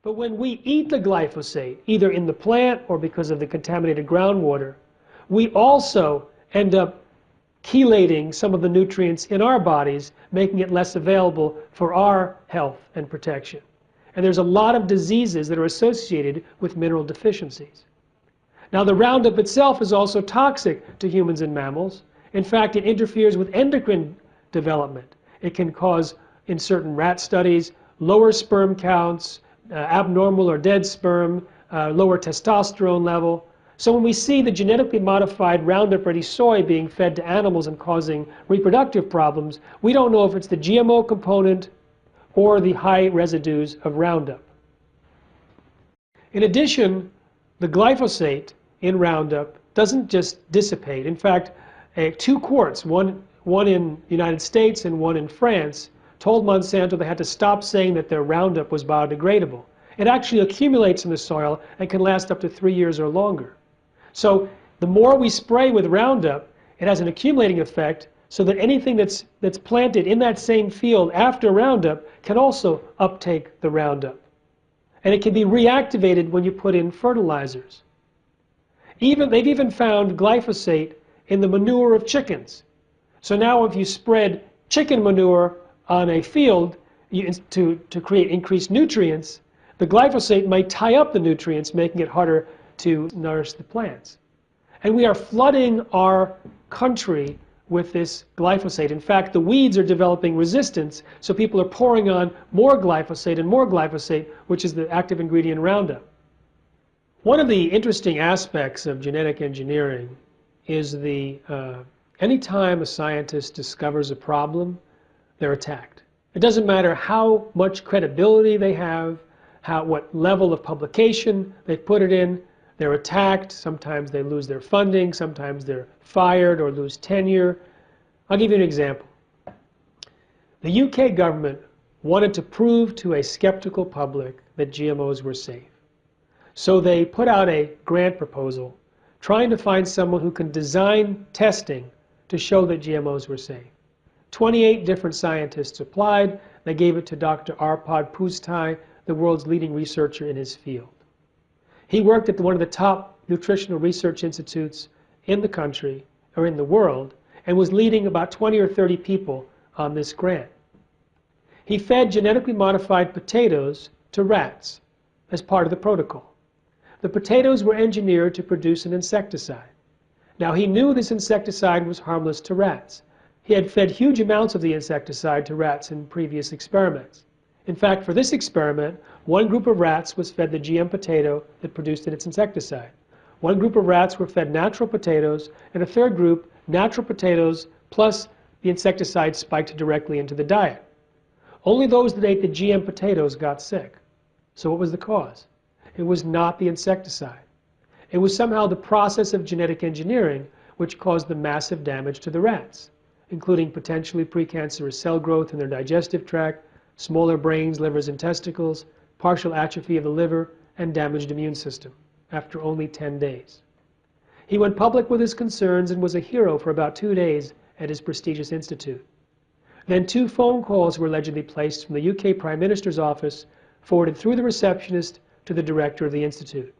But when we eat the glyphosate, either in the plant or because of the contaminated groundwater, we also end up chelating some of the nutrients in our bodies, making it less available for our health and protection. And there's a lot of diseases that are associated with mineral deficiencies. Now, the Roundup itself is also toxic to humans and mammals. In fact, it interferes with endocrine development. It can cause, in certain rat studies, lower sperm counts, abnormal or dead sperm, lower testosterone level. So when we see the genetically modified Roundup Ready soy being fed to animals and causing reproductive problems, we don't know if it's the GMO component or the high residues of Roundup. In addition, the glyphosate in Roundup doesn't just dissipate. In fact, 2 courts, one in the United States and one in France, told Monsanto they had to stop saying that their Roundup was biodegradable. It actually accumulates in the soil and can last up to 3 years or longer. So the more we spray with Roundup, it has an accumulating effect so that anything that's planted in that same field after Roundup can also uptake the Roundup. And it can be reactivated when you put in fertilizers. They've even found glyphosate in the manure of chickens. So now if you spread chicken manure on a field to create increased nutrients, the glyphosate might tie up the nutrients, making it harder to nourish the plants. And we are flooding our country with this glyphosate. In fact, the weeds are developing resistance, so people are pouring on more glyphosate, which is the active ingredient in Roundup. One of the interesting aspects of genetic engineering is anytime a scientist discovers a problem, they're attacked. It doesn't matter how much credibility they have, what level of publication they put it in, they're attacked. Sometimes they lose their funding, sometimes they're fired or lose tenure. I'll give you an example. The UK government wanted to prove to a skeptical public that GMOs were safe. So they put out a grant proposal trying to find someone who can design testing to show that GMOs were safe. 28 different scientists applied. They gave it to Dr. Arpad Pusztai, the world's leading researcher in his field. He worked at one of the top nutritional research institutes in the country, or in the world, and was leading about 20 or 30 people on this grant. He fed genetically modified potatoes to rats as part of the protocol. The potatoes were engineered to produce an insecticide. Now, he knew this insecticide was harmless to rats. He had fed huge amounts of the insecticide to rats in previous experiments. In fact, for this experiment, one group of rats was fed the GM potato that produced its insecticide. One group of rats were fed natural potatoes, and a third group, natural potatoes plus the insecticide spiked directly into the diet. Only those that ate the GM potatoes got sick. So what was the cause? It was not the insecticide. It was somehow the process of genetic engineering which caused the massive damage to the rats, including potentially precancerous cell growth in their digestive tract, smaller brains, livers, and testicles, partial atrophy of the liver, and damaged immune system after only 10 days. He went public with his concerns and was a hero for about 2 days at his prestigious institute. Then 2 phone calls were allegedly placed from the UK Prime Minister's office, forwarded through the receptionist to the director of the institute.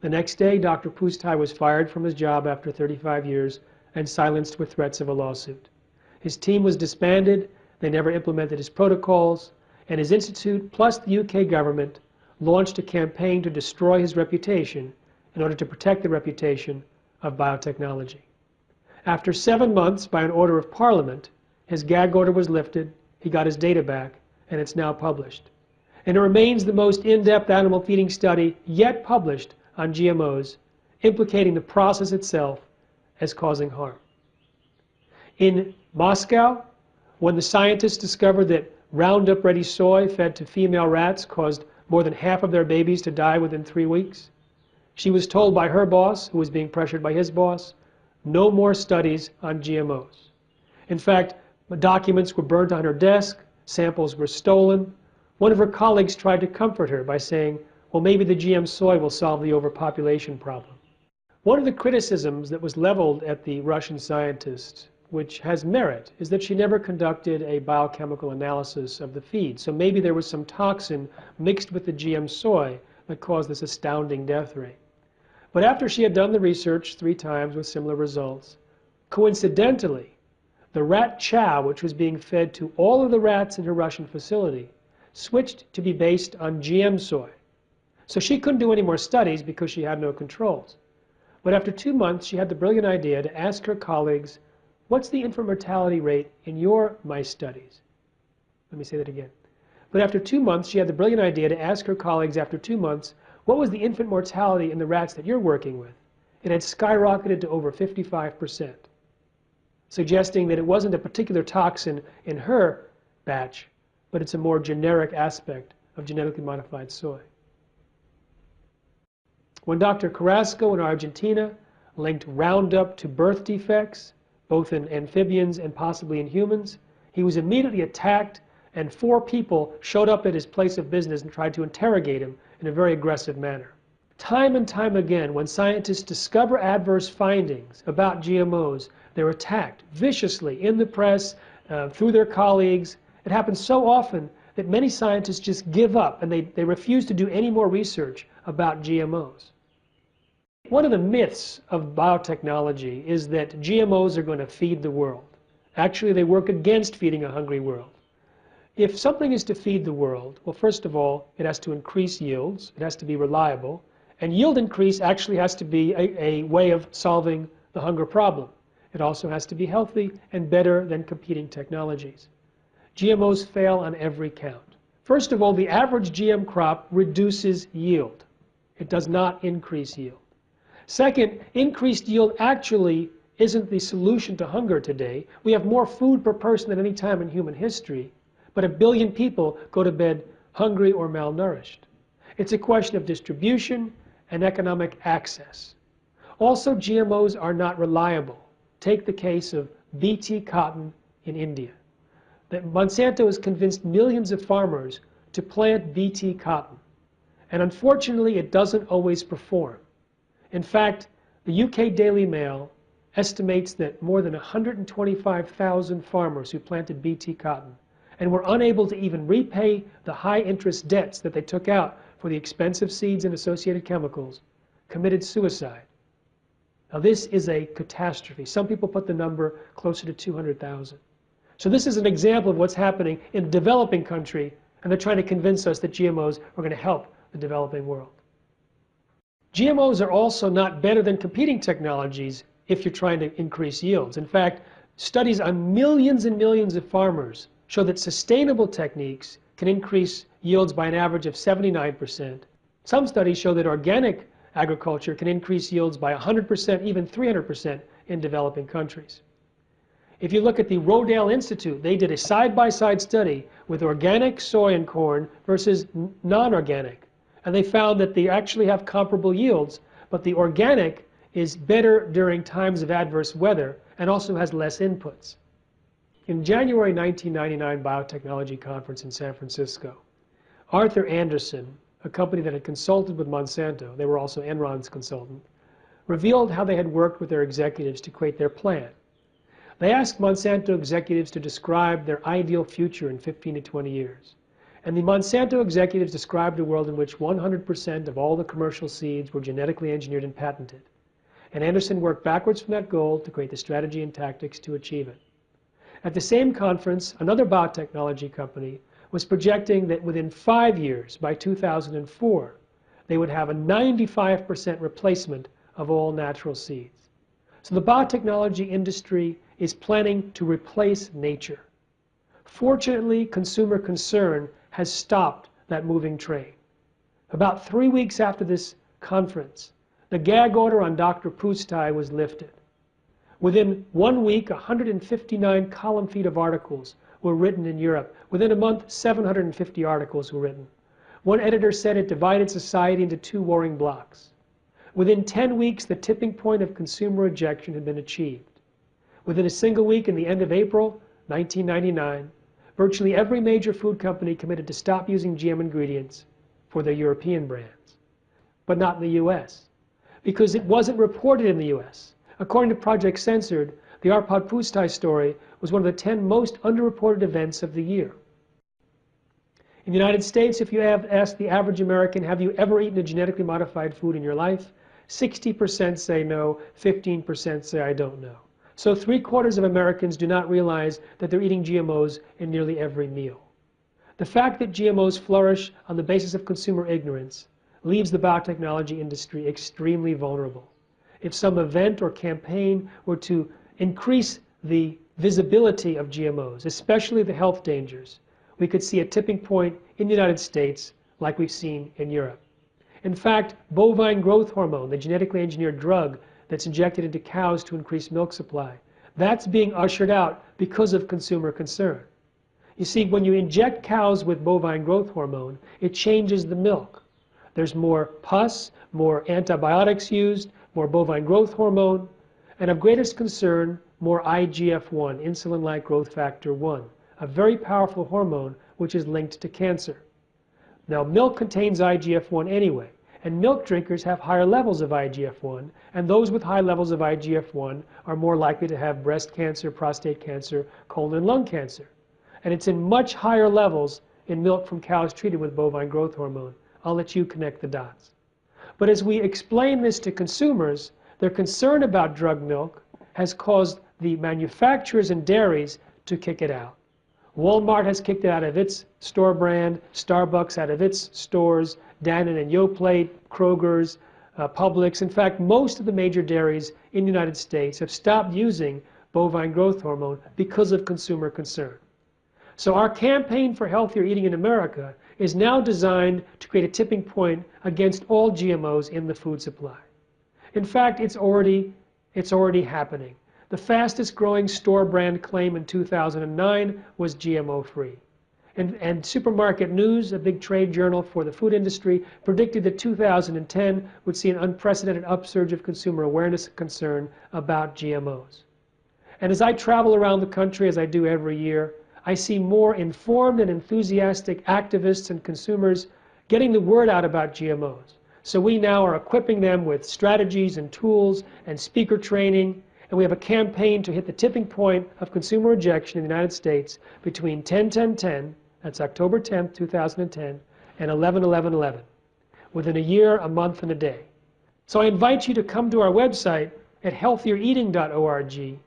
The next day, Dr. Pusztai was fired from his job after 35 years and silenced with threats of a lawsuit. His team was disbanded. They never implemented his protocols, and his institute, plus the UK government, launched a campaign to destroy his reputation in order to protect the reputation of biotechnology. After 7 months, by an order of Parliament, his gag order was lifted, he got his data back, and it's now published. And it remains the most in-depth animal feeding study yet published on GMOs, implicating the process itself as causing harm. In Moscow, when the scientists discovered that Roundup Ready soy fed to female rats caused more than half of their babies to die within 3 weeks, she was told by her boss, who was being pressured by his boss, no more studies on GMOs. In fact, the documents were burnt on her desk, samples were stolen. One of her colleagues tried to comfort her by saying, well, maybe the GM soy will solve the overpopulation problem. One of the criticisms that was leveled at the Russian scientists which has merit, is that she never conducted a biochemical analysis of the feed. So maybe there was some toxin mixed with the GM soy that caused this astounding death rate. But after she had done the research 3 times with similar results, coincidentally, the rat chow, which was being fed to all of the rats in her Russian facility, switched to be based on GM soy. So she couldn't do any more studies because she had no controls. But after 2 months, she had the brilliant idea to ask her colleagues, what's the infant mortality rate in your mice studies? Let me say that again. But after 2 months, she had the brilliant idea to ask her colleagues after 2 months, what was the infant mortality in the rats that you're working with? It had skyrocketed to over 55%, suggesting that it wasn't a particular toxin in her batch, but it's a more generic aspect of genetically modified soy. When Dr. Carrasco in Argentina linked Roundup to birth defects, both in amphibians and possibly in humans, he was immediately attacked, and 4 people showed up at his place of business and tried to interrogate him in a very aggressive manner. Time and time again, when scientists discover adverse findings about GMOs, they're attacked viciously in the press, through their colleagues. It happens so often that many scientists just give up and they refuse to do any more research about GMOs. One of the myths of biotechnology is that GMOs are going to feed the world. Actually, they work against feeding a hungry world. If something is to feed the world, well, first of all, it has to increase yields, it has to be reliable, and yield increase actually has to be a way of solving the hunger problem. It also has to be healthy and better than competing technologies. GMOs fail on every count. First of all, the average GM crop reduces yield. It does not increase yield. Second, increased yield actually isn't the solution to hunger today. We have more food per person than any time in human history, but 1 billion people go to bed hungry or malnourished. It's a question of distribution and economic access. Also, GMOs are not reliable. Take the case of BT cotton in India. Monsanto has convinced millions of farmers to plant BT cotton, and unfortunately it doesn't always perform. In fact, the UK Daily Mail estimates that more than 125,000 farmers who planted BT cotton and were unable to even repay the high-interest debts that they took out for the expensive seeds and associated chemicals committed suicide. Now this is a catastrophe. Some people put the number closer to 200,000. So this is an example of what's happening in a developing country, and they're trying to convince us that GMOs are going to help the developing world. GMOs are also not better than competing technologies if you're trying to increase yields. In fact, studies on millions and millions of farmers show that sustainable techniques can increase yields by an average of 79%. Some studies show that organic agriculture can increase yields by 100%, even 300% in developing countries. If you look at the Rodale Institute, they did a side-by-side study with organic soy and corn versus non-organic. And they found that they actually have comparable yields, but the organic is better during times of adverse weather and also has less inputs. In January 1999 Biotechnology Conference in San Francisco, Arthur Anderson, a company that had consulted with Monsanto, they were also Enron's consultant, revealed how they had worked with their executives to create their plan. They asked Monsanto executives to describe their ideal future in 15 to 20 years. And the Monsanto executives described a world in which 100% of all the commercial seeds were genetically engineered and patented. And Anderson worked backwards from that goal to create the strategy and tactics to achieve it. At the same conference, another biotechnology company was projecting that within 5 years, by 2004, they would have a 95% replacement of all natural seeds. So the biotechnology industry is planning to replace nature. Fortunately, consumer concern has stopped that moving train. About 3 weeks after this conference, the gag order on Dr. Pustai was lifted. Within 1 week, 159 column feet of articles were written in Europe. Within a month, 750 articles were written. One editor said it divided society into 2 warring blocks. Within 10 weeks, the tipping point of consumer rejection had been achieved. Within a single week, in the end of April 1999, virtually every major food company committed to stop using GM ingredients for their European brands, but not in the US, because it wasn't reported in the US. According to Project Censored, the Arpad Pusztai story was one of the 10 most underreported events of the year. In the United States, if you have asked the average American, have you ever eaten a genetically modified food in your life? 60% say no, 15% say I don't know. So 3/4 of Americans do not realize that they're eating GMOs in nearly every meal. The fact that GMOs flourish on the basis of consumer ignorance leaves the biotechnology industry extremely vulnerable. If some event or campaign were to increase the visibility of GMOs, especially the health dangers, we could see a tipping point in the United States like we've seen in Europe. In fact, bovine growth hormone, the genetically engineered drug that's injected into cows to increase milk supply, that's being ushered out because of consumer concern. You see, when you inject cows with bovine growth hormone, it changes the milk. There's more pus, more antibiotics used, more bovine growth hormone, and of greatest concern, more IGF-1, insulin-like growth factor 1, a very powerful hormone which is linked to cancer. Now, milk contains IGF-1 anyway, and milk drinkers have higher levels of IGF-1, and those with high levels of IGF-1 are more likely to have breast cancer, prostate cancer, colon and lung cancer. And it's in much higher levels in milk from cows treated with bovine growth hormone. I'll let you connect the dots. But as we explain this to consumers, their concern about drug milk has caused the manufacturers and dairies to kick it out. Walmart has kicked it out of its store brand, Starbucks out of its stores, Dannon and Yoplait, Kroger's, Publix. In fact, most of the major dairies in the United States have stopped using bovine growth hormone because of consumer concern. So our campaign for healthier eating in America is now designed to create a tipping point against all GMOs in the food supply. In fact, it's already happening. The fastest growing store brand claim in 2009 was GMO-free. And Supermarket News, a big trade journal for the food industry, predicted that 2010 would see an unprecedented upsurge of consumer awareness and concern about GMOs. And as I travel around the country, as I do every year, I see more informed and enthusiastic activists and consumers getting the word out about GMOs. So we now are equipping them with strategies and tools and speaker training, and we have a campaign to hit the tipping point of consumer rejection in the United States between 10/10/10, that's October 10th, 2010, and 11/11/11, within a year, a month, and a day. So I invite you to come to our website at healthiereating.org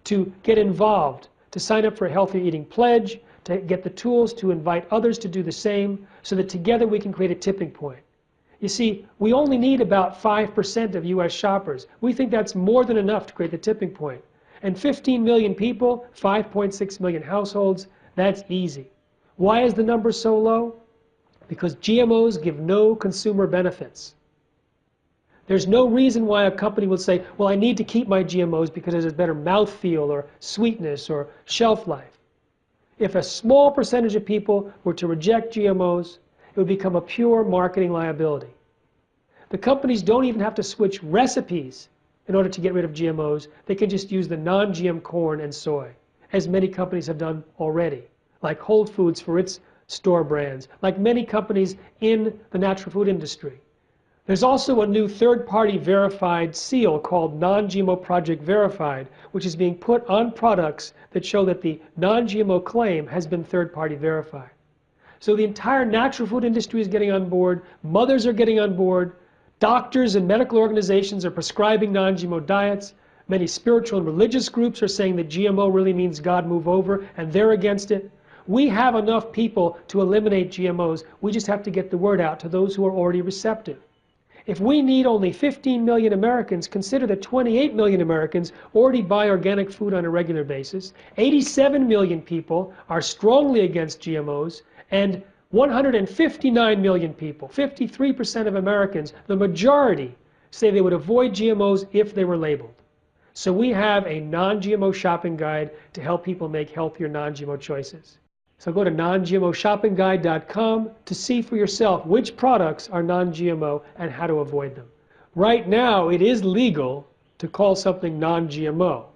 to get involved, to sign up for a Healthier Eating Pledge, to get the tools to invite others to do the same, so that together we can create a tipping point. You see, we only need about 5% of US shoppers. We think that's more than enough to create the tipping point. And 15 million people, 5.6 million households, that's easy. Why is the number so low? Because GMOs give no consumer benefits. There's no reason why a company would say, well, I need to keep my GMOs because there's a better mouthfeel or sweetness or shelf life. If a small percentage of people were to reject GMOs, it would become a pure marketing liability. The companies don't even have to switch recipes in order to get rid of GMOs. They can just use the non-GM corn and soy, as many companies have done already, like Whole Foods for its store brands, like many companies in the natural food industry. There's also a new third-party verified seal called Non-GMO Project Verified, which is being put on products that show that the non-GMO claim has been third-party verified. So the entire natural food industry is getting on board, mothers are getting on board, doctors and medical organizations are prescribing non-GMO diets, many spiritual and religious groups are saying that GMO really means God move over, and they're against it. We have enough people to eliminate GMOs, we just have to get the word out to those who are already receptive. If we need only 15 million Americans, consider that 28 million Americans already buy organic food on a regular basis, 87 million people are strongly against GMOs, and 159 million people, 53% of Americans, the majority, say they would avoid GMOs if they were labeled. So we have a non-GMO shopping guide to help people make healthier non-GMO choices. So go to non-GMOshoppingguide.com to see for yourself which products are non-GMO and how to avoid them. Right now, it is legal to call something non-GMO,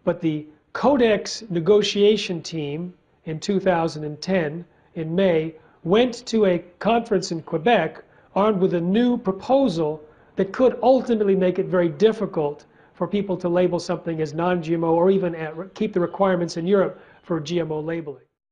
but the Codex negotiation team in 2010, in May, went to a conference in Quebec armed with a new proposal that could ultimately make it very difficult for people to label something as non-GMO or even keep the requirements in Europe for GMO labeling.